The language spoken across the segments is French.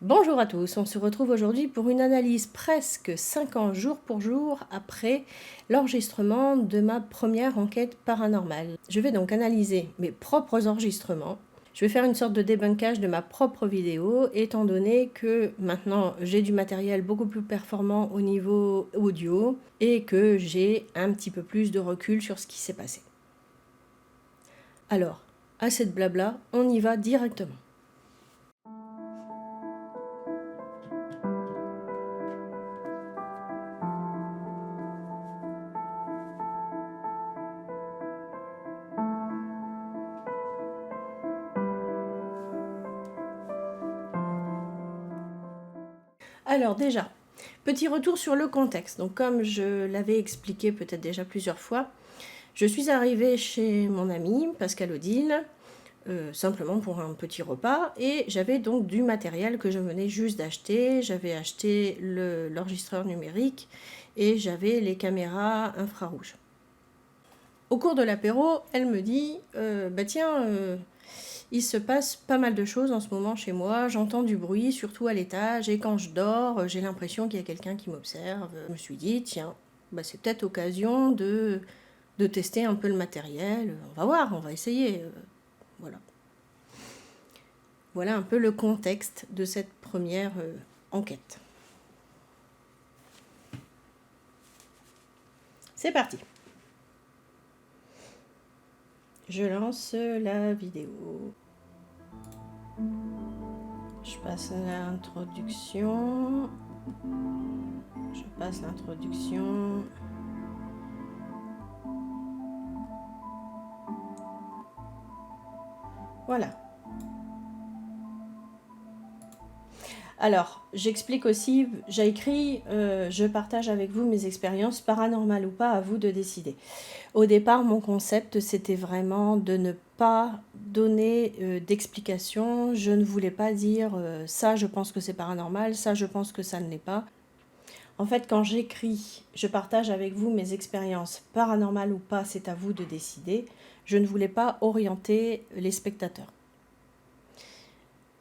Bonjour à tous, on se retrouve aujourd'hui pour une analyse presque 5 ans jour pour jour après l'enregistrement de ma première enquête paranormale. Je vais donc analyser mes propres enregistrements. Je vais faire une sorte de débunkage de ma propre vidéo, étant donné que maintenant j'ai du matériel beaucoup plus performant au niveau audio et que j'ai un petit peu plus de recul sur ce qui s'est passé. Alors, assez de blabla, on y va directement. Alors déjà, petit retour sur le contexte. Donc comme je l'avais expliqué peut-être déjà plusieurs fois, je suis arrivée chez mon amie Pascal Odile, simplement pour un petit repas, et j'avais donc du matériel que je venais juste d'acheter. J'avais acheté l'enregistreur numérique et j'avais les caméras infrarouges. Au cours de l'apéro, elle me dit bah tiens, il se passe pas mal de choses en ce moment chez moi, j'entends du bruit, surtout à l'étage, et quand je dors, j'ai l'impression qu'il y a quelqu'un qui m'observe. Je me suis dit, tiens, bah c'est peut-être occasion de tester un peu le matériel, on va voir, on va essayer. Voilà. Voilà un peu le contexte de cette première enquête. C'est parti. Je lance la vidéo. Je passe l'introduction. Je passe l'introduction. Voilà. Alors, j'explique aussi, j'ai écrit, je partage avec vous mes expériences paranormales ou pas, à vous de décider. Au départ, mon concept, c'était vraiment de ne pas donner d'explication. Je ne voulais pas dire ça, je pense que c'est paranormal, ça, je pense que ça ne l'est pas. En fait, quand j'écris, je partage avec vous mes expériences paranormales ou pas, c'est à vous de décider. Je ne voulais pas orienter les spectateurs.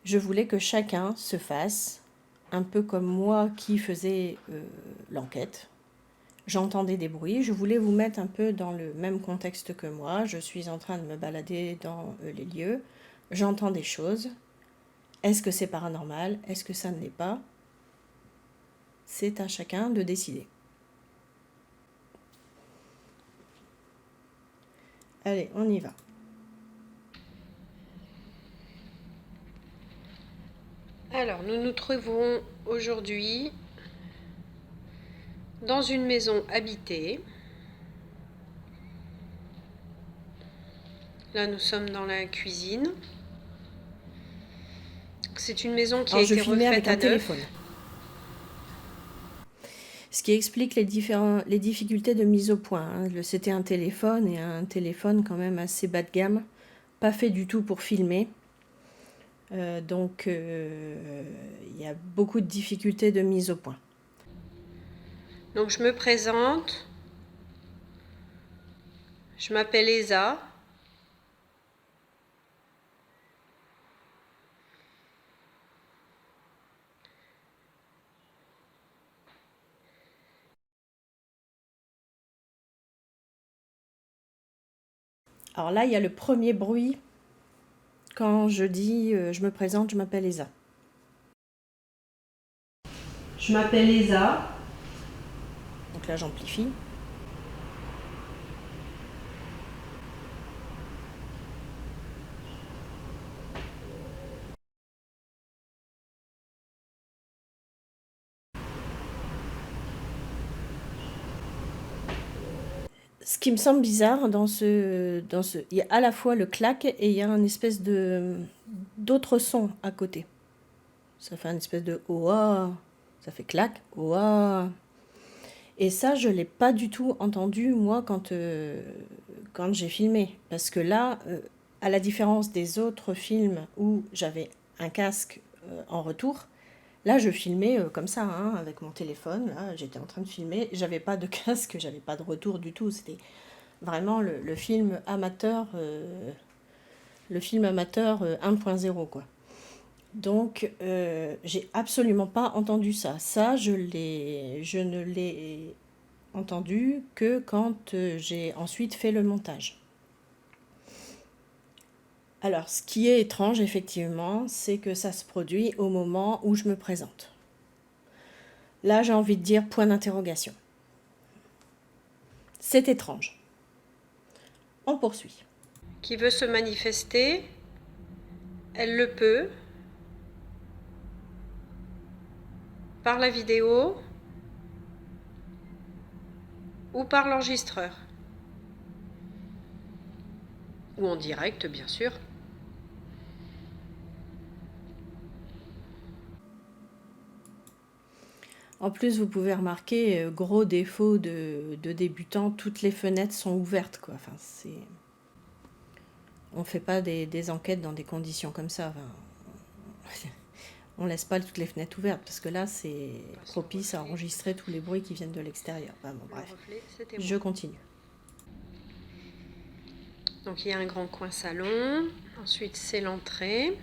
Je voulais que chacun se fasse, un peu comme moi qui faisais l'enquête. J'entendais des bruits, je voulais vous mettre un peu dans le même contexte que moi. Je suis en train de me balader dans les lieux, j'entends des choses. Est-ce que c'est paranormal? Est-ce que ça ne l'est pas? C'est à chacun de décider. Allez, on y va. Alors, nous nous trouvons aujourd'hui dans une maison habitée. Là, nous sommes dans la cuisine. C'est une maison qui a Alors, je été filmais avec refaite un à téléphone. neuf. Ce qui explique les difficultés de mise au point, hein. C'était un téléphone, et un téléphone quand même assez bas de gamme, pas fait du tout pour filmer. Donc, il y a beaucoup de difficultés de mise au point. Donc, je me présente. Je m'appelle Esa. Alors là, il y a le premier bruit quand je dis je me présente, je m'appelle Esa. Je m'appelle Esa. Donc là, j'amplifie. Ce qui me semble bizarre il y a à la fois le clac et il y a un espèce d'autre son à côté. Ça fait un espèce de oa, ça fait clac, oa. Et ça, je l'ai pas du tout entendu moi quand j'ai filmé, parce que là, à la différence des autres films où j'avais un casque en retour, là, je filmais comme ça, hein, avec mon téléphone. Là, j'étais en train de filmer. J'avais pas de casque, j'avais pas de retour du tout. C'était vraiment le film amateur, 1.0, quoi. Donc, j'ai absolument pas entendu ça. Ça, je ne l'ai entendu que quand j'ai ensuite fait le montage. Alors, ce qui est étrange, effectivement, c'est que ça se produit au moment où je me présente. Là, j'ai envie de dire point d'interrogation. C'est étrange. On poursuit. Qui veut se manifester, elle le peut. Par la vidéo ou par l'enregistreur. Ou en direct, bien sûr. En plus, vous pouvez remarquer, gros défaut de débutant, toutes les fenêtres sont ouvertes, quoi. Enfin, on ne fait pas des enquêtes dans des conditions comme ça. Enfin, on ne laisse pas toutes les fenêtres ouvertes, parce que là, c'est propice à enregistrer tous les bruits qui viennent de l'extérieur. Enfin, bon, bref, je continue. Donc il y a un grand coin salon, ensuite c'est l'entrée,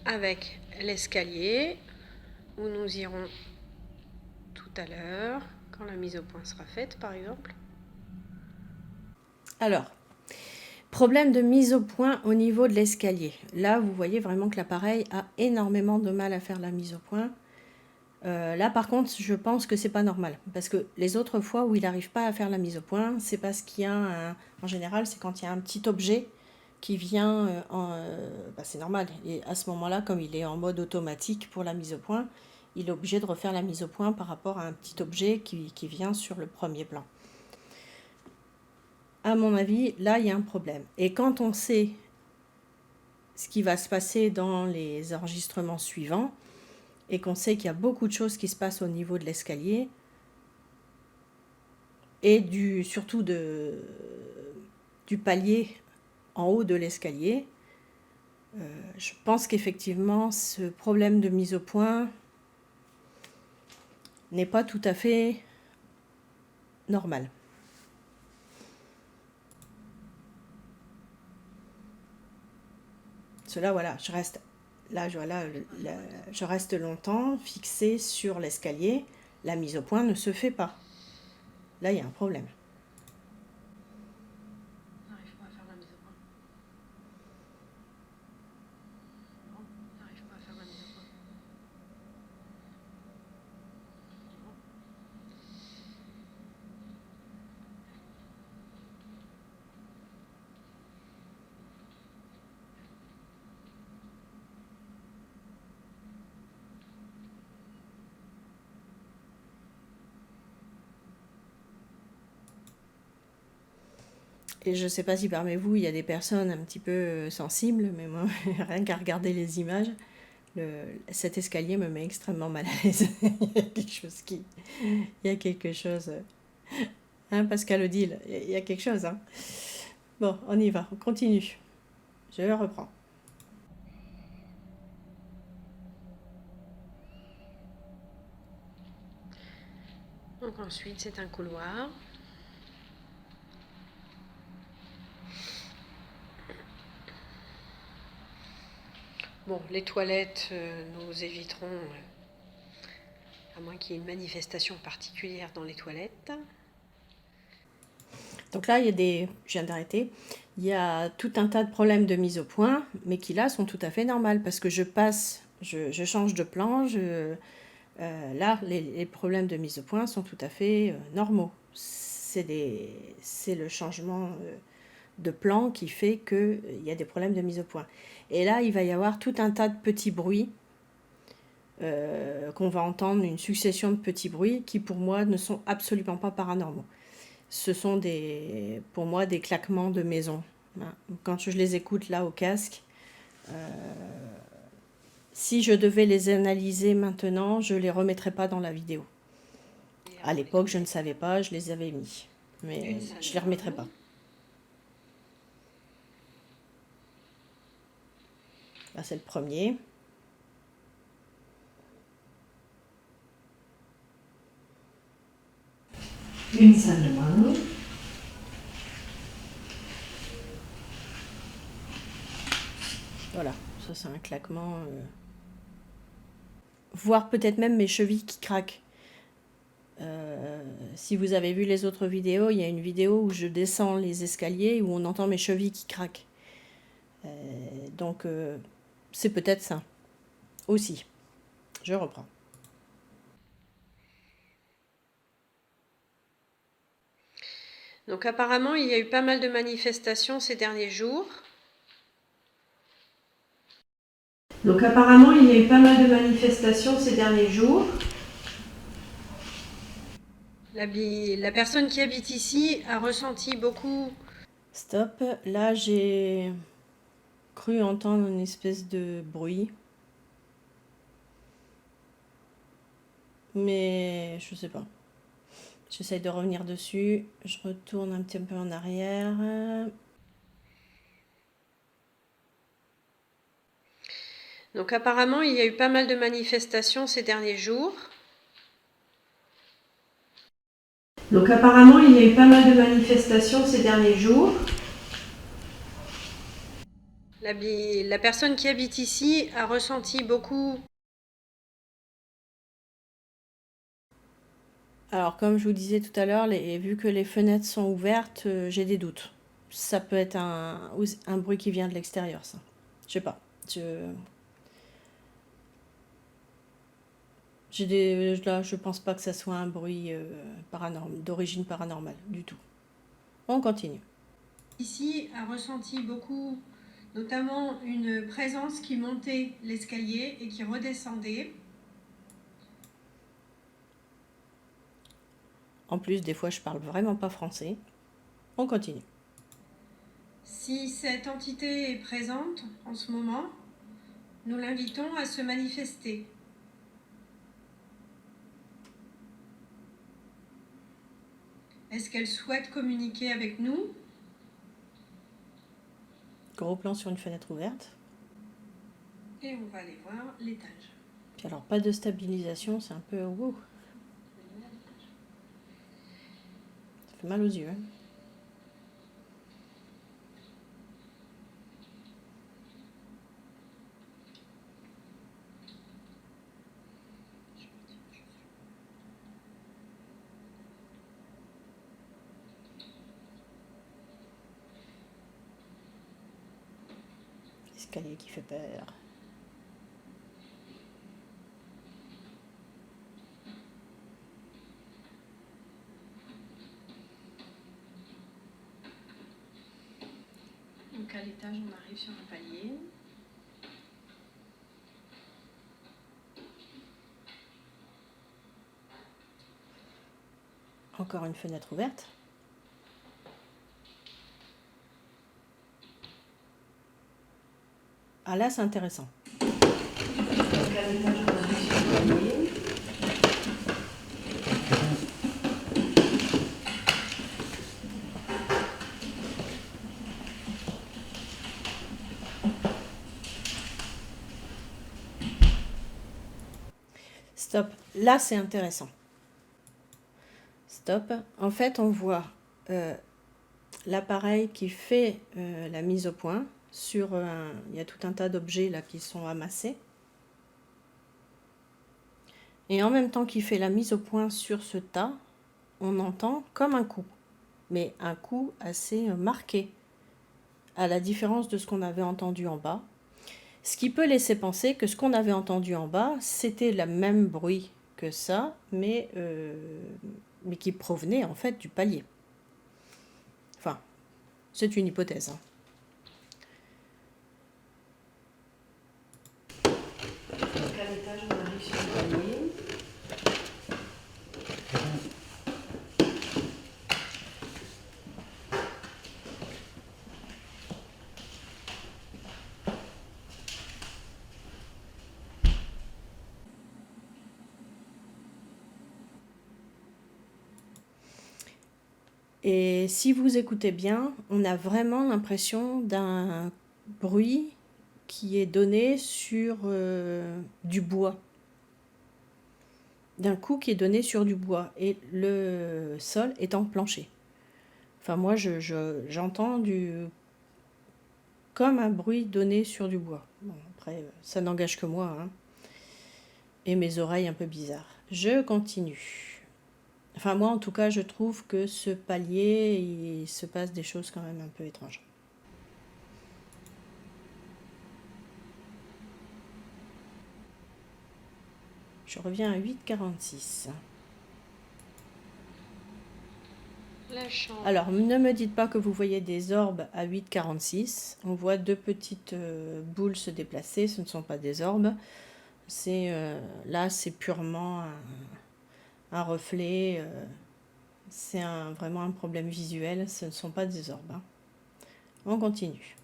avec l'escalier, où nous irons tout à l'heure, quand la mise au point sera faite par exemple. Alors, problème de mise au point au niveau de l'escalier. Là, vous voyez vraiment que l'appareil a énormément de mal à faire la mise au point. Là, par contre, je pense que c'est pas normal. Parce que les autres fois où il n'arrive pas à faire la mise au point, c'est parce qu'il y a en général, c'est quand il y a un petit objet qui vient c'est normal. Et à ce moment-là, comme il est en mode automatique pour la mise au point, il est obligé de refaire la mise au point par rapport à un petit objet qui vient sur le premier plan. À mon avis, là, il y a un problème. Et quand on sait ce qui va se passer dans les enregistrements suivants, et qu'on sait qu'il y a beaucoup de choses qui se passent au niveau de l'escalier, et surtout du palier en haut de l'escalier, je pense qu'effectivement, ce problème de mise au point n'est pas tout à fait normal. Cela, voilà, je reste longtemps fixée sur l'escalier. La mise au point ne se fait pas. Là, il y a un problème. N'arrive pas à faire la mise au point. Non, n'arrive pas à faire la mise au point. Et je ne sais pas si parmi vous, il y a des personnes un petit peu sensibles, mais moi, rien qu'à regarder les images, cet escalier me met extrêmement mal à l'aise. Il y a quelque chose... Hein, Pascal Odile, il y a quelque chose. Hein. Bon, on y va, on continue. Je reprends. Donc ensuite, c'est un couloir. Bon, les toilettes, nous éviterons, à moins qu'il y ait une manifestation particulière dans les toilettes. Donc là, je viens d'arrêter, il y a tout un tas de problèmes de mise au point, mais qui là sont tout à fait normaux, parce que je change de plan, là, les problèmes de mise au point sont tout à fait normaux. C'est le changement de plan qui fait qu'il y a des problèmes de mise au point. Et là, il va y avoir tout un tas de petits bruits, qu'on va entendre, une succession de petits bruits qui, pour moi, ne sont absolument pas paranormaux. Ce sont pour moi des claquements de maison. Quand je les écoute là au casque, si je devais les analyser maintenant, je ne les remettrais pas dans la vidéo. À l'époque, je ne savais pas, je les avais mis. Mais je ne les remettrais pas. Là, c'est le premier. Une salle de bain. Voilà, Ça c'est un claquement. Voire peut-être même mes chevilles qui craquent. Si vous avez vu les autres vidéos, il y a une vidéo où je descends les escaliers où on entend mes chevilles qui craquent. Donc c'est peut-être ça aussi. Je reprends. Donc apparemment, il y a eu pas mal de manifestations ces derniers jours. Donc apparemment, il y a eu pas mal de manifestations ces derniers jours. La personne qui habite ici a ressenti beaucoup... Stop. Là, j'ai cru entendre une espèce de bruit. Mais je sais pas. J'essaye de revenir dessus. Je retourne un petit peu en arrière. Donc apparemment, il y a eu pas mal de manifestations ces derniers jours. Donc apparemment, il y a eu pas mal de manifestations ces derniers jours. La personne qui habite ici a ressenti beaucoup... Alors, comme je vous disais tout à l'heure, vu que les fenêtres sont ouvertes, j'ai des doutes. Ça peut être un bruit qui vient de l'extérieur, ça. Je sais pas. Là, je pense pas que ça soit un bruit d'origine paranormale, du tout. On continue. Ici a ressenti beaucoup, notamment une présence qui montait l'escalier et qui redescendait. En plus, des fois, je parle vraiment pas français. On continue. Si cette entité est présente en ce moment, nous l'invitons à se manifester. Est-ce qu'elle souhaite communiquer avec nous? Gros plan sur une fenêtre ouverte. Et on va aller voir l'étage. Puis alors, pas de stabilisation, c'est un peu... Wow. Ça fait mal aux yeux. Hein. L'escalier qui fait peur. Donc à l'étage, on arrive sur un palier. Encore une fenêtre ouverte. Ah là, c'est intéressant. Stop. Là, c'est intéressant. Stop. En fait, on voit l'appareil qui fait la mise au point. Il y a tout un tas d'objets là qui sont amassés. Et en même temps qu'il fait la mise au point sur ce tas, on entend comme un coup. Mais un coup assez marqué, à la différence de ce qu'on avait entendu en bas. Ce qui peut laisser penser que ce qu'on avait entendu en bas, c'était le même bruit que ça, mais qui provenait en fait du palier. Enfin, c'est une hypothèse. Hein. Donc à l'étage, on arrive sur le palier. Et si vous écoutez bien, on a vraiment l'impression d'un bruit qui est donné sur du bois. D'un coup qui est donné sur du bois. Et le sol est en plancher. Enfin, moi, j'entends comme un bruit donné sur du bois. Bon, Après, ça n'engage que moi, hein. Et mes oreilles un peu bizarres. Je continue. Enfin, moi, en tout cas, je trouve que ce palier, il se passe des choses quand même un peu étranges. Je reviens à 8,46. La chambre. Alors, ne me dites pas que vous voyez des orbes à 8,46. On voit deux petites boules se déplacer. Ce ne sont pas des orbes. Là, c'est purement un reflet. C'est vraiment un problème visuel. Ce ne sont pas des orbes, hein. On continue.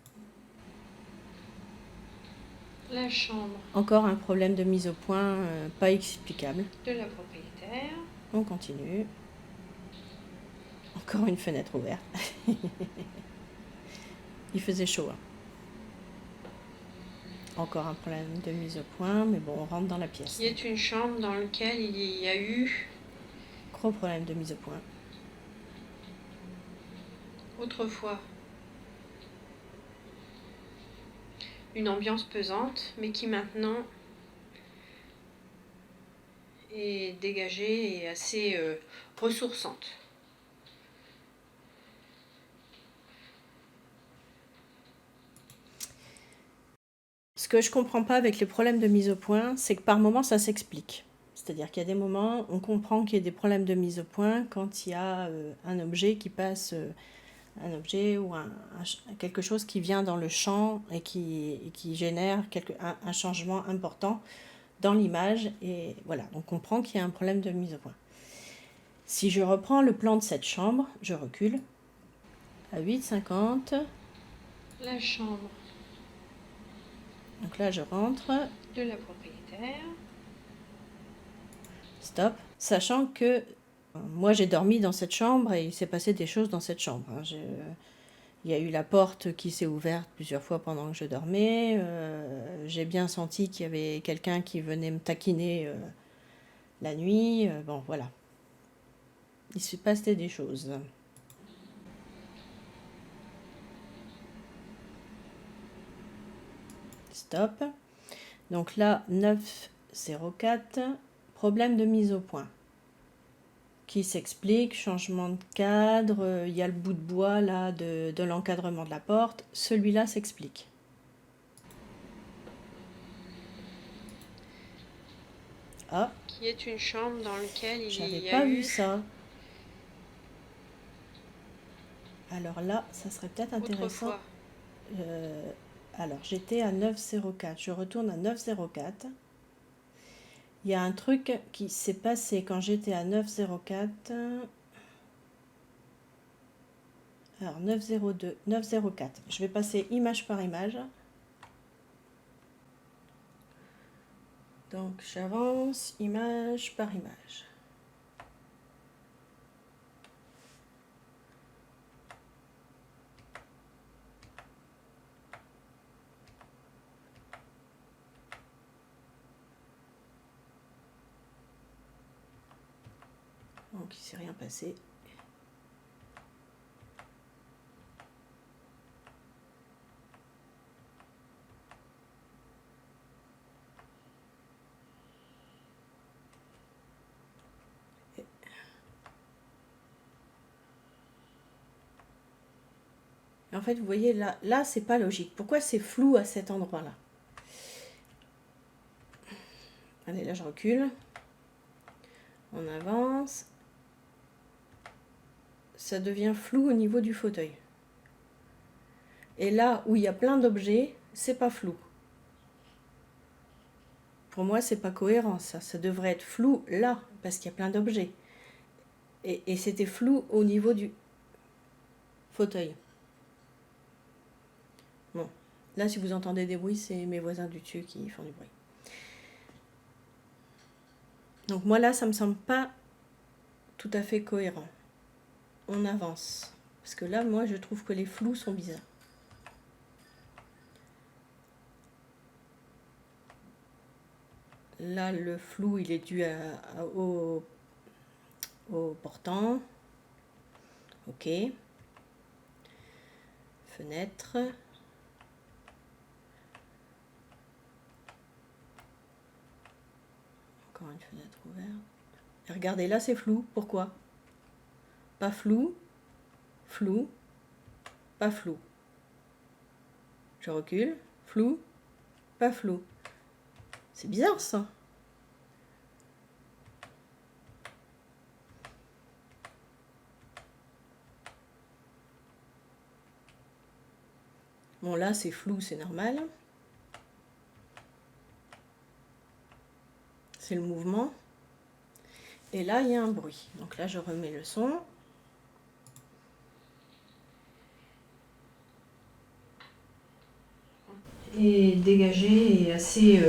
La chambre Encore un problème de mise au point pas explicable. de la propriétaire. On continue. Encore une fenêtre ouverte. Il faisait chaud, hein. Encore un problème de mise au point, mais bon, on rentre dans la pièce. Qui est une chambre dans laquelle il y a eu Gros problème de mise au point. autrefois une ambiance pesante, mais qui maintenant est dégagée et assez ressourçante. Ce que je comprends pas avec les problèmes de mise au point, c'est que par moments ça s'explique. C'est-à-dire qu'il y a des moments, on comprend qu'il y a des problèmes de mise au point quand il y a un objet qui passe, un objet ou quelque chose qui vient dans le champ et qui génère un changement important dans l'image. Et voilà, on comprend qu'il y a un problème de mise au point. Si je reprends le plan de cette chambre, je recule à 8,50. La chambre Donc là, je rentre. de la propriétaire. Stop. Sachant que moi, j'ai dormi dans cette chambre et il s'est passé des choses dans cette chambre, hein. Il y a eu la porte qui s'est ouverte plusieurs fois pendant que je dormais. J'ai bien senti qu'il y avait quelqu'un qui venait me taquiner la nuit. Bon, voilà. Il s'est passé des choses. Stop. Donc là, 9,04. Problème de mise au point. Qui s'explique, changement de cadre, il y a le bout de bois là de l'encadrement de la porte. Celui-là s'explique. Ah, Qui est une chambre dans laquelle il j'avais y pas a vu eu ça. Alors là, ça serait peut-être intéressant. autrefois Alors, j'étais à 9,04. Je retourne à 9,04. Il y a un truc qui s'est passé quand j'étais à 9,04. Alors, 9,02, 9,04. Je vais passer image par image. Donc, j'avance image par image. Donc, il ne s'est rien passé. En fait, vous voyez, là c'est pas logique. Pourquoi c'est flou à cet endroit-là? Allez, là, je recule. On avance. Ça devient flou au niveau du fauteuil. Et là où il y a plein d'objets, c'est pas flou. Pour moi, c'est pas cohérent, ça. Ça devrait être flou là, parce qu'il y a plein d'objets. Et c'était flou au niveau du fauteuil. Bon, là, si vous entendez des bruits, c'est mes voisins du dessus qui font du bruit. Donc moi, là, ça me semble pas tout à fait cohérent. On avance. Parce que là, moi, je trouve que les flous sont bizarres. Là, le flou, il est dû au portant. Ok. Fenêtre. encore une fenêtre ouverte. Et regardez, là c'est flou. Pourquoi? Pas flou, flou, pas flou. Je recule, flou, pas flou. C'est bizarre ça. Bon là c'est flou, c'est normal. C'est le mouvement. Et là il y a un bruit. Donc là je remets le son. Et dégagée et assez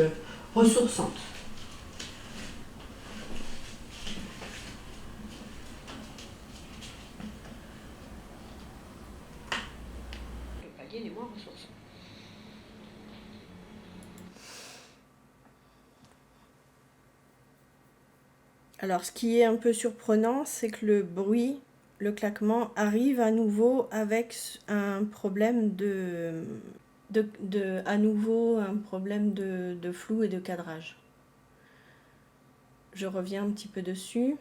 ressourçante. Le palier est moins ressourçant. Alors ce qui est un peu surprenant, c'est que le bruit, le claquement arrive à nouveau avec un problème à nouveau un problème de flou et de cadrage. Je reviens un petit peu dessus.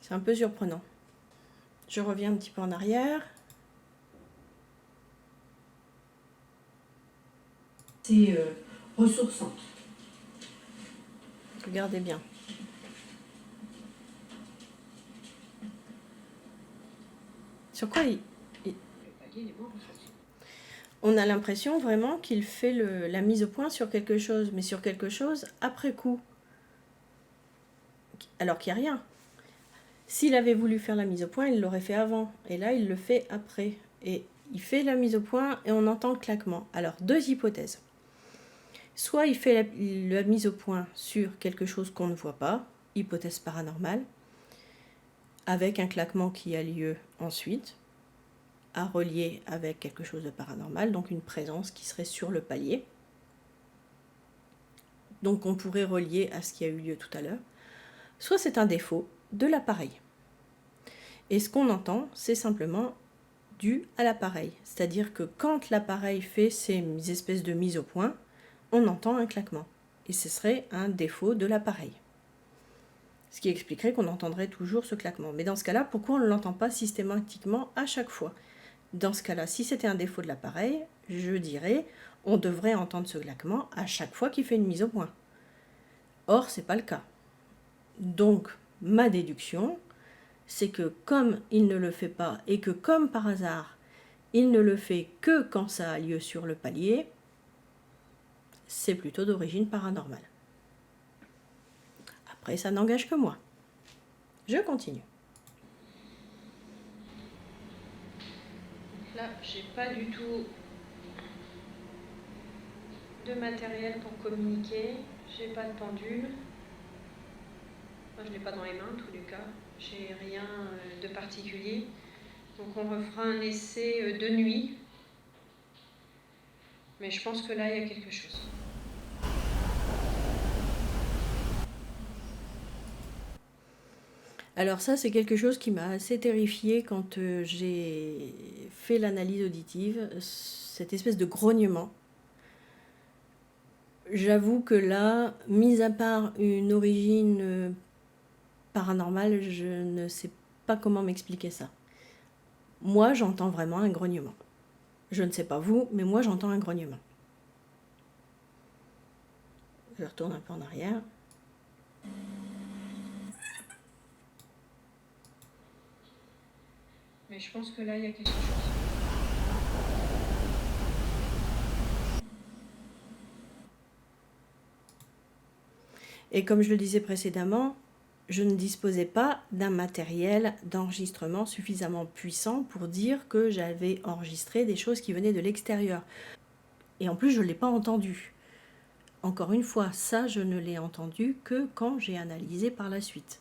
C'est un peu surprenant. Je reviens un petit peu en arrière. C'est ressourçante. Regardez bien. Sur quoi on a l'impression vraiment qu'il fait la mise au point sur quelque chose, mais sur quelque chose après coup. Alors qu'il n'y a rien. S'il avait voulu faire la mise au point, il l'aurait fait avant. Et là, il le fait après. Et il fait la mise au point et on entend le claquement. Alors, deux hypothèses. Soit il fait la mise au point sur quelque chose qu'on ne voit pas, hypothèse paranormale, avec un claquement qui a lieu ensuite, à relier avec quelque chose de paranormal, donc une présence qui serait sur le palier. Donc on pourrait relier à ce qui a eu lieu tout à l'heure. Soit c'est un défaut de l'appareil. Et ce qu'on entend, c'est simplement dû à l'appareil. C'est-à-dire que quand l'appareil fait ces espèces de mises au point, on entend un claquement. Et ce serait un défaut de l'appareil. Ce qui expliquerait qu'on entendrait toujours ce claquement. Mais dans ce cas-là, pourquoi on ne l'entend pas systématiquement à chaque fois? Dans ce cas-là, si c'était un défaut de l'appareil, je dirais on devrait entendre ce claquement à chaque fois qu'il fait une mise au point. Or, ce n'est pas le cas. Donc, ma déduction, c'est que comme il ne le fait pas et que comme par hasard, il ne le fait que quand ça a lieu sur le palier, c'est plutôt d'origine paranormale. Après, ça n'engage que moi. Je continue. Là, j'ai pas du tout de matériel pour communiquer. J'ai pas de pendule. Moi, je l'ai pas dans les mains, en tous les cas. J'ai rien de particulier. Donc, on refera un essai de nuit. Mais je pense que là, il y a quelque chose. Alors ça, c'est quelque chose qui m'a assez terrifiée quand j'ai fait l'analyse auditive, cette espèce de grognement. J'avoue que là, mis à part une origine paranormale, je ne sais pas comment m'expliquer ça. Moi, j'entends vraiment un grognement. Je ne sais pas vous, mais moi, j'entends un grognement. Je retourne un peu en arrière. Mais je pense que là, il y a quelque chose. Et comme je le disais précédemment, je ne disposais pas d'un matériel d'enregistrement suffisamment puissant pour dire que j'avais enregistré des choses qui venaient de l'extérieur. Et en plus, je ne l'ai pas entendu. Encore une fois, ça, je ne l'ai entendu que quand j'ai analysé par la suite.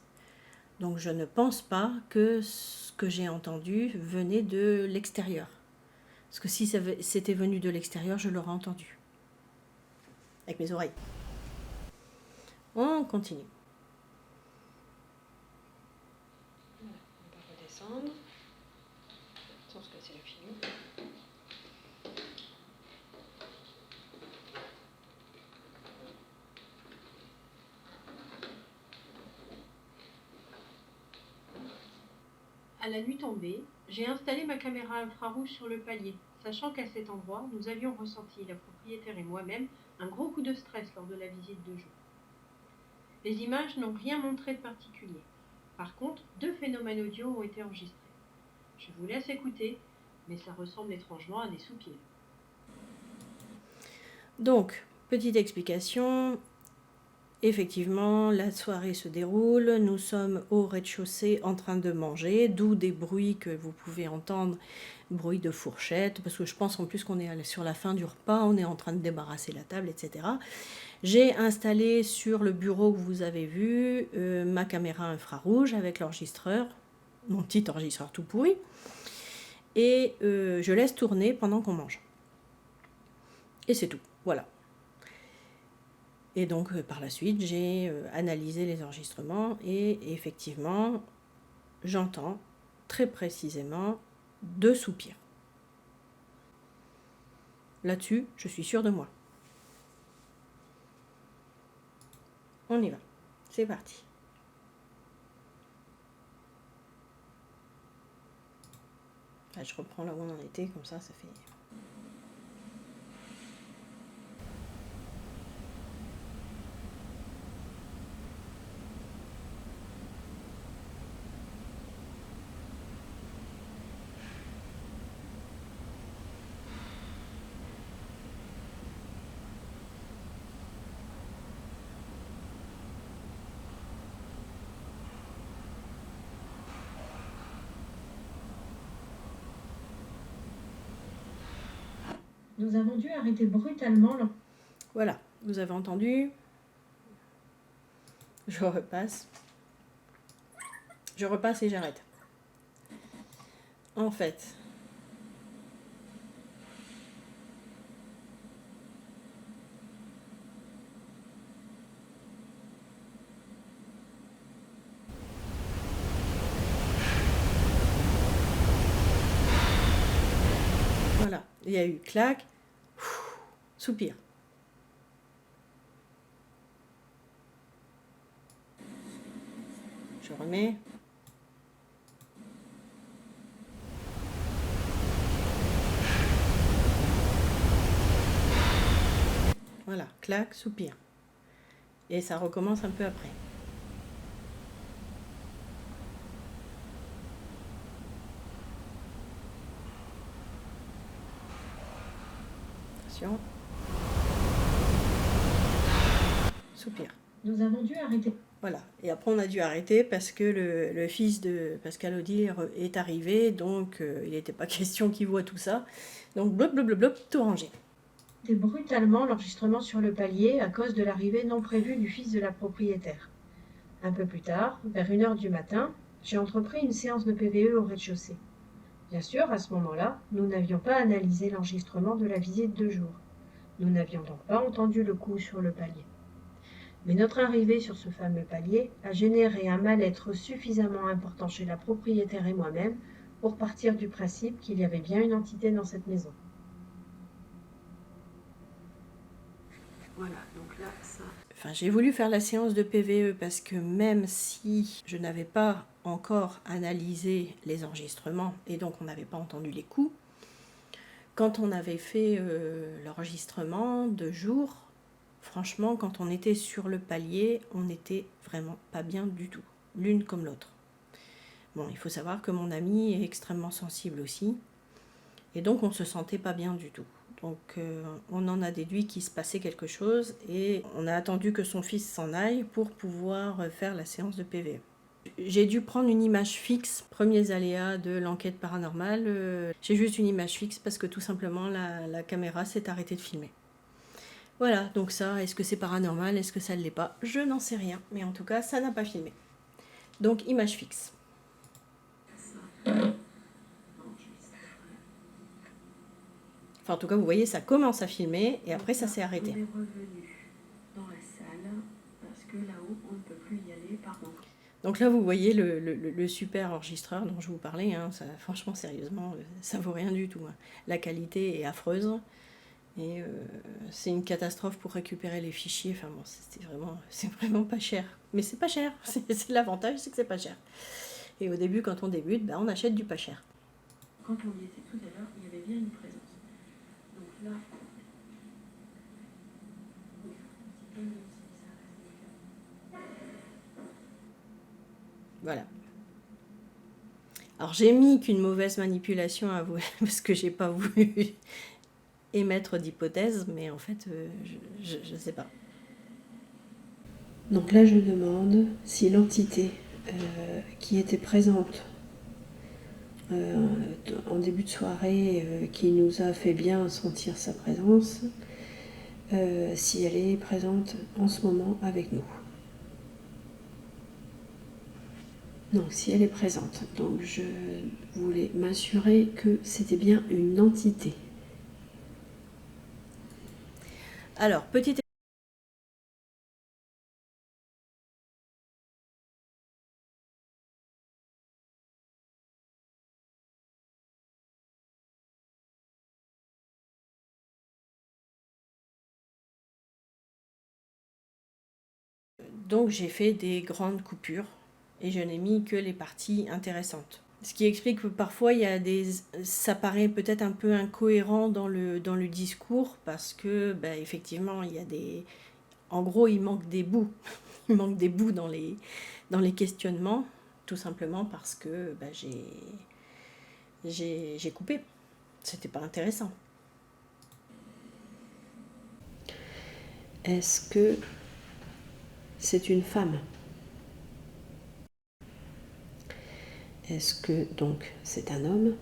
Donc je ne pense pas que ce que j'ai entendu venait de l'extérieur. Parce que si c'était venu de l'extérieur, je l'aurais entendu. Avec mes oreilles. On on continue. Voilà, on va redescendre sans se casser le filon. À la nuit tombée, j'ai installé ma caméra infrarouge sur le palier, sachant qu'à cet endroit, nous avions ressenti, la propriétaire et moi-même, un gros coup de stress lors de la visite de jour. Les images n'ont rien montré de particulier. Par contre, 2 phénomènes audio ont été enregistrés. Je vous laisse écouter, mais ça ressemble étrangement à des soupirs. Donc, petite explication. Effectivement, la soirée se déroule, nous sommes au rez-de-chaussée en train de manger, d'où des bruits que vous pouvez entendre, bruit de fourchette, parce que je pense en plus qu'on est sur la fin du repas, on est en train de débarrasser la table, etc. J'ai installé sur le bureau que vous avez vu ma caméra infrarouge avec l'enregistreur, mon petit enregistreur tout pourri, et je laisse tourner pendant qu'on mange. Et c'est tout, voilà. Et donc, par la suite, j'ai analysé les enregistrements et effectivement, j'entends très précisément 2 soupirs. Là-dessus, je suis sûre de moi. On y va. C'est parti. Là, je reprends là où on en était, comme ça fait... Nous avons dû arrêter brutalement Voilà, vous avez entendu. Je repasse. Je repasse et j'arrête. En fait, voilà, il y a eu clac, soupir. Je remets. Voilà, clac, soupir. Et ça recommence un peu après. Attention. Soupir. Nous avons dû arrêter. Voilà. Et après, on a dû arrêter parce que le fils de Pascal Odile est arrivé, donc il n'était pas question qu'il voit tout ça. Donc, blop, blop, blop, blop, tout rangé. Brutalement l'enregistrement sur le palier à cause de l'arrivée non prévue du fils de la propriétaire. Un peu plus tard, vers 1h du matin, j'ai entrepris une séance de PVE au rez-de-chaussée. Bien sûr, à ce moment-là, nous n'avions pas analysé l'enregistrement de la visite de jour. Nous n'avions donc pas entendu le coup sur le palier. Mais notre arrivée sur ce fameux palier a généré un mal-être suffisamment important chez la propriétaire et moi-même pour partir du principe qu'il y avait bien une entité dans cette maison. Voilà, donc là, ça... Enfin, j'ai voulu faire la séance de PVE parce que même si je n'avais pas encore analysé les enregistrements et donc on n'avait pas entendu les coups, quand on avait fait l'enregistrement de jour, franchement, quand on était sur le palier, on n'était vraiment pas bien du tout, l'une comme l'autre. Bon, il faut savoir que mon amie est extrêmement sensible aussi, et donc on ne se sentait pas bien du tout. Donc on en a déduit qu'il se passait quelque chose, et on a attendu que son fils s'en aille pour pouvoir faire la séance de PVE. J'ai dû prendre une image fixe, premiers aléas de l'enquête paranormale. J'ai juste une image fixe parce que tout simplement la caméra s'est arrêtée de filmer. Voilà, donc ça, est-ce que c'est paranormal, est-ce que ça ne l'est pas? Je n'en sais rien, mais en tout cas, ça n'a pas filmé. Donc, image fixe. Enfin, en tout cas, vous voyez, ça commence à filmer et après, ça s'est arrêté. On est revenu dans la salle parce que là-haut, Donc là, vous voyez le super enregistreur dont je vous parlais, hein, ça, franchement, sérieusement, ça vaut rien du tout, hein. La qualité est affreuse et c'est une catastrophe pour récupérer les fichiers. Enfin bon, c'est vraiment pas cher. Mais c'est pas cher, c'est l'avantage, c'est que c'est pas cher. Et au début, quand on débute, on achète du pas cher. Quand on y était tout à l'heure, il y avait bien une présence. Donc là, voilà. Alors j'ai mis qu'une mauvaise manipulation à vous, parce que j'ai pas voulu émettre d'hypothèse, mais en fait, je sais pas. Donc là, je demande si l'entité qui était présente en début de soirée, qui nous a fait bien sentir sa présence, si elle est présente en ce moment avec nous. Donc si elle est présente, donc je voulais m'assurer que c'était bien une entité. Alors, petite donc j'ai fait des grandes coupures et je n'ai mis que les parties intéressantes. Ce qui explique que parfois ça paraît peut-être un peu incohérent dans le discours parce que effectivement il y a en gros il manque des bouts, il manque des bouts dans les questionnements, tout simplement parce que j'ai coupé, c'était pas intéressant. Est-ce que c'est une femme ? Est-ce que donc c'est un homme ?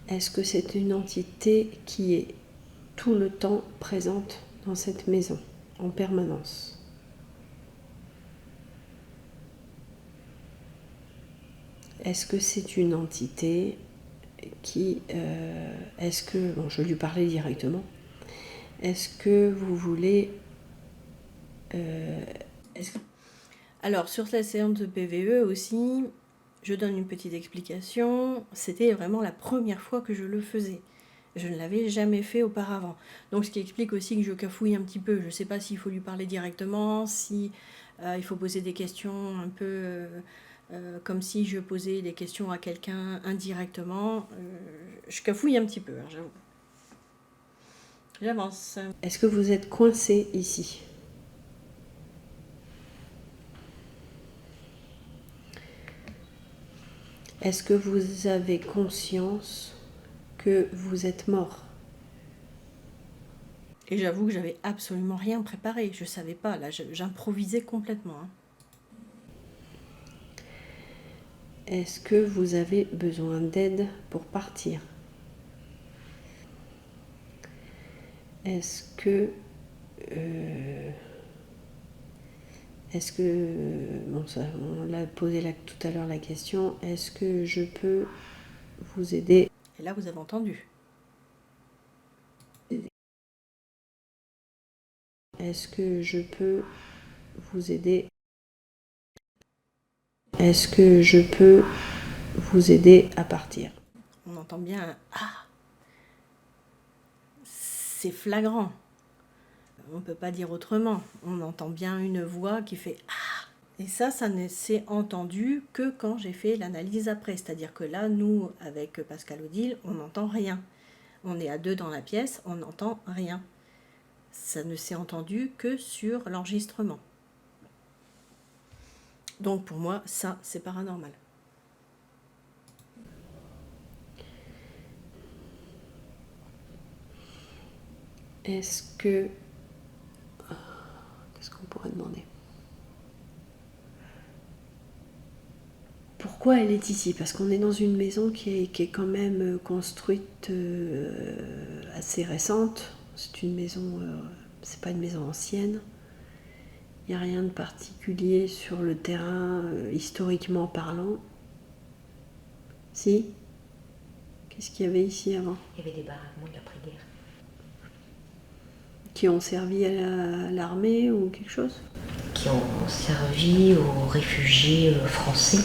Est-ce que c'est une entité qui est tout le temps présente dans cette maison, en permanence ? Est-ce que c'est une entité qui... est-ce que... Bon, je vais lui parler directement. Est-ce que vous voulez... Alors, sur la séance de PVE aussi, je donne une petite explication. C'était vraiment la première fois que je le faisais. Je ne l'avais jamais fait auparavant. Donc, ce qui explique aussi que je cafouille un petit peu. Je ne sais pas s'il faut lui parler directement, si il faut poser des questions un peu comme si je posais des questions à quelqu'un indirectement. Je cafouille un petit peu, hein, j'avoue. J'avance. Est-ce que vous êtes coincé ici ? Est-ce que vous avez conscience que vous êtes mort ? Et j'avoue que j'avais absolument rien préparé. Je savais pas, là, j'improvisais complètement. Hein. Est-ce que vous avez besoin d'aide pour partir ? Est-ce que... bon, ça, on l'a posé tout à l'heure la question, est-ce que je peux vous aider ? Et là, vous avez entendu. Est-ce que je peux vous aider ? Est-ce que je peux vous aider à partir ? On entend bien un « ah ». C'est flagrant. On ne peut pas dire autrement. On entend bien une voix qui fait « ah ». Et ça ne s'est entendu que quand j'ai fait l'analyse après. C'est-à-dire que là, nous, avec Pascal Odile, on n'entend rien. On est à deux dans la pièce, on n'entend rien. Ça ne s'est entendu que sur l'enregistrement. Donc pour moi, ça, c'est paranormal. Est-ce que... Qu'est-ce qu'on pourrait demander ? Pourquoi elle est ici ? Parce qu'on est dans une maison qui est quand même construite assez récente. C'est une maison... c'est pas une maison ancienne. Il n'y a rien de particulier sur le terrain, historiquement parlant. Si ? Qu'est-ce qu'il y avait ici avant ? Il y avait des baraquements de l'après-guerre. qui ont servi à l'armée ou quelque chose? Qui ont servi aux réfugiés français.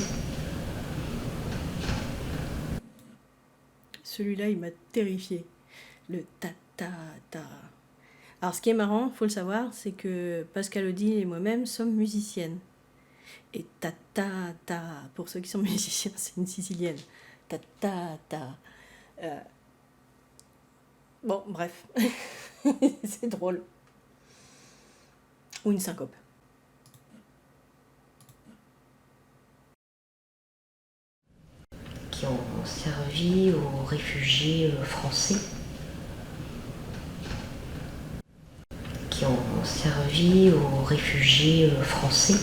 Celui-là, il m'a terrifié. Le ta. Alors, ce qui est marrant, faut le savoir, c'est que Pascal Odile et moi-même sommes musiciennes. Et ta, pour ceux qui sont musiciens, c'est une sicilienne. Ta. Bon, bref. C'est drôle. Ou une syncope. Qui ont servi aux réfugiés français. Qui ont servi aux réfugiés français.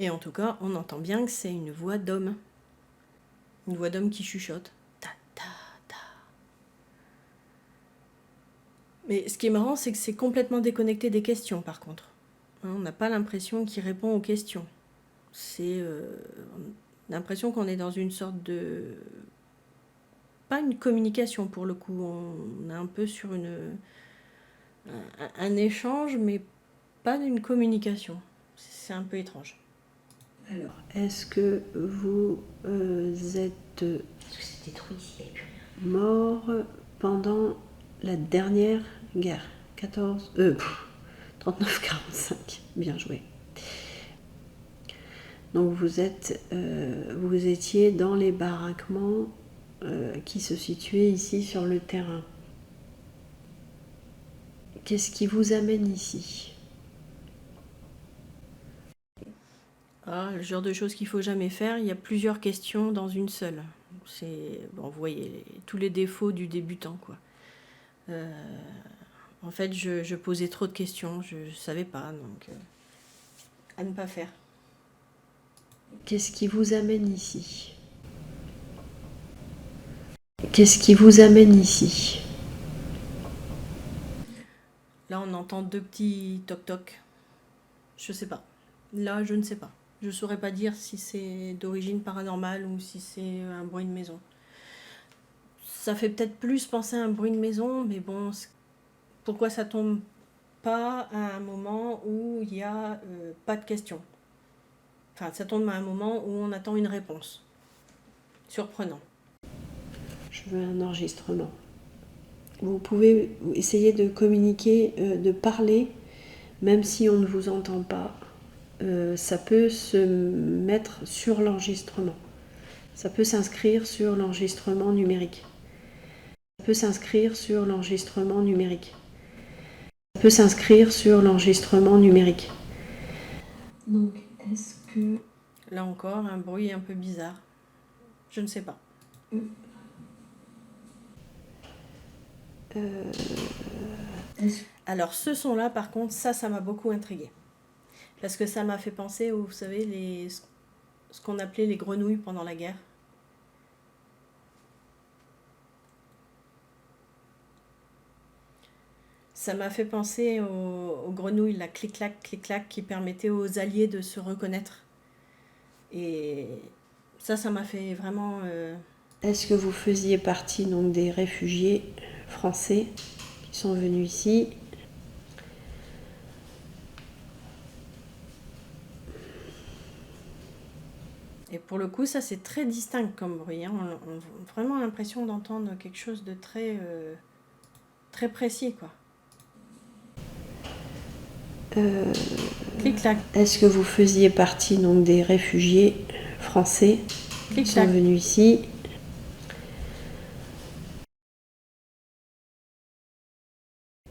Et en tout cas, on entend bien que c'est une voix d'homme. Une voix d'homme qui chuchote. Ta. Mais ce qui est marrant, c'est que c'est complètement déconnecté des questions, par contre. Hein, on n'a pas l'impression qu'il répond aux questions. C'est l'impression qu'on est dans une sorte de... Pas une communication, pour le coup. On est un peu sur un échange, mais pas d'une communication. C'est un peu étrange. Alors, est-ce que vous êtes Est-ce que c'est détruit ici? Il n'y a plus rien. mort pendant la dernière guerre 39-45, bien joué. Donc vous étiez dans les baraquements qui se situaient ici sur le terrain. Qu'est-ce qui vous amène ici? Le genre de choses qu'il ne faut jamais faire, il y a plusieurs questions dans une seule. Vous voyez tous les défauts du débutant, quoi. En fait, je posais trop de questions, je ne savais pas, donc à ne pas faire. Qu'est-ce qui vous amène ici? Qu'est-ce qui vous amène ici? Là, on entend 2 petits toc-toc. Je sais pas. Là, je ne sais pas. Je ne saurais pas dire si c'est d'origine paranormale ou si c'est un bruit de maison. Ça fait peut-être plus penser à un bruit de maison, mais bon, pourquoi ça tombe pas à un moment où il n'y a pas de question? Enfin, ça tombe à un moment où on attend une réponse. Surprenant. Je veux un enregistrement. Vous pouvez essayer de communiquer, de parler, même si on ne vous entend pas. Ça peut se mettre sur l'enregistrement. Ça peut s'inscrire sur l'enregistrement numérique. Ça peut s'inscrire sur l'enregistrement numérique. Ça peut s'inscrire sur l'enregistrement numérique. Donc, est-ce que... Là encore, un bruit un peu bizarre. Je ne sais pas. Alors, ce son-là, par contre, ça m'a beaucoup intriguée. Parce que ça m'a fait penser aux, vous savez, ce qu'on appelait les grenouilles pendant la guerre. Ça m'a fait penser aux grenouilles, la clic-clac, qui permettaient aux Alliés de se reconnaître. Et ça m'a fait vraiment... Est-ce que vous faisiez partie donc des réfugiés français qui sont venus ici? Et pour le coup, ça c'est très distinct comme bruit. Hein. On a vraiment l'impression d'entendre quelque chose de très, très précis, quoi. Clic-clac. Est-ce que vous faisiez partie donc des réfugiés français qui sont venus ici?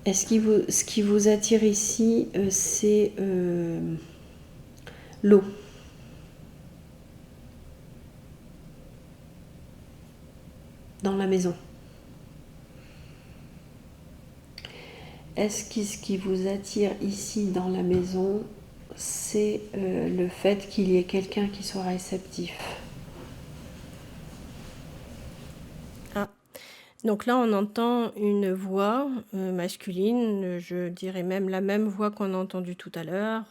Ce qui vous attire ici, c'est l'eau. Dans la maison. Est-ce que ce qui vous attire ici dans la maison, c'est le fait qu'il y ait quelqu'un qui soit réceptif? Donc là, on entend une voix masculine, je dirais même la même voix qu'on a entendue tout à l'heure,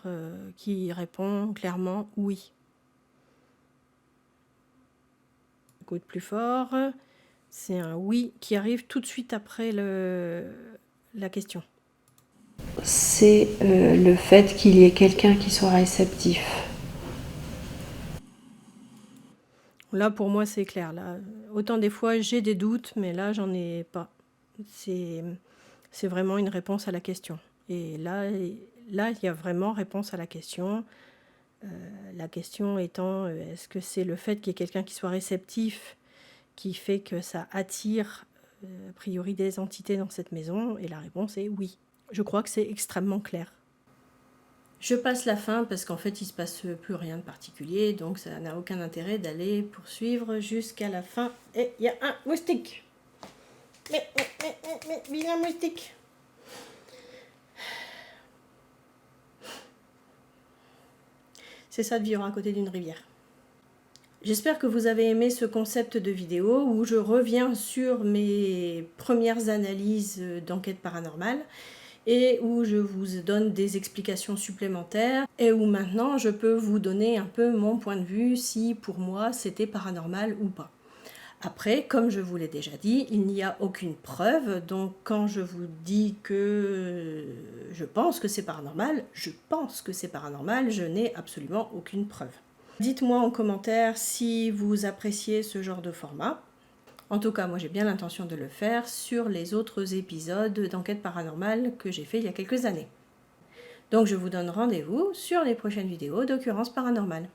qui répond clairement oui. Écoute plus fort. C'est un oui qui arrive tout de suite après la question. C'est le fait qu'il y ait quelqu'un qui soit réceptif. Là, pour moi, c'est clair. Là, autant des fois, j'ai des doutes, mais là, j'en ai pas. C'est vraiment une réponse à la question. Et là, il y a vraiment réponse à la question. La question étant, est-ce que c'est le fait qu'il y ait quelqu'un qui soit réceptif qui fait que ça attire, a priori, des entités dans cette maison? Et la réponse est oui. Je crois que c'est extrêmement clair. Je passe la fin parce qu'en fait, il ne se passe plus rien de particulier, donc ça n'a aucun intérêt d'aller poursuivre jusqu'à la fin. Et il y a un moustique. Mais, vilain moustique. C'est ça de vivre à côté d'une rivière. J'espère que vous avez aimé ce concept de vidéo où je reviens sur mes premières analyses d'enquête paranormale et où je vous donne des explications supplémentaires et où maintenant je peux vous donner un peu mon point de vue si pour moi c'était paranormal ou pas. Après, comme je vous l'ai déjà dit, il n'y a aucune preuve, donc quand je vous dis que je pense que c'est paranormal, je pense que c'est paranormal, je n'ai absolument aucune preuve. Dites-moi en commentaire si vous appréciez ce genre de format. En tout cas, moi j'ai bien l'intention de le faire sur les autres épisodes d'enquête paranormale que j'ai fait il y a quelques années. Donc je vous donne rendez-vous sur les prochaines vidéos d'occurrences paranormales.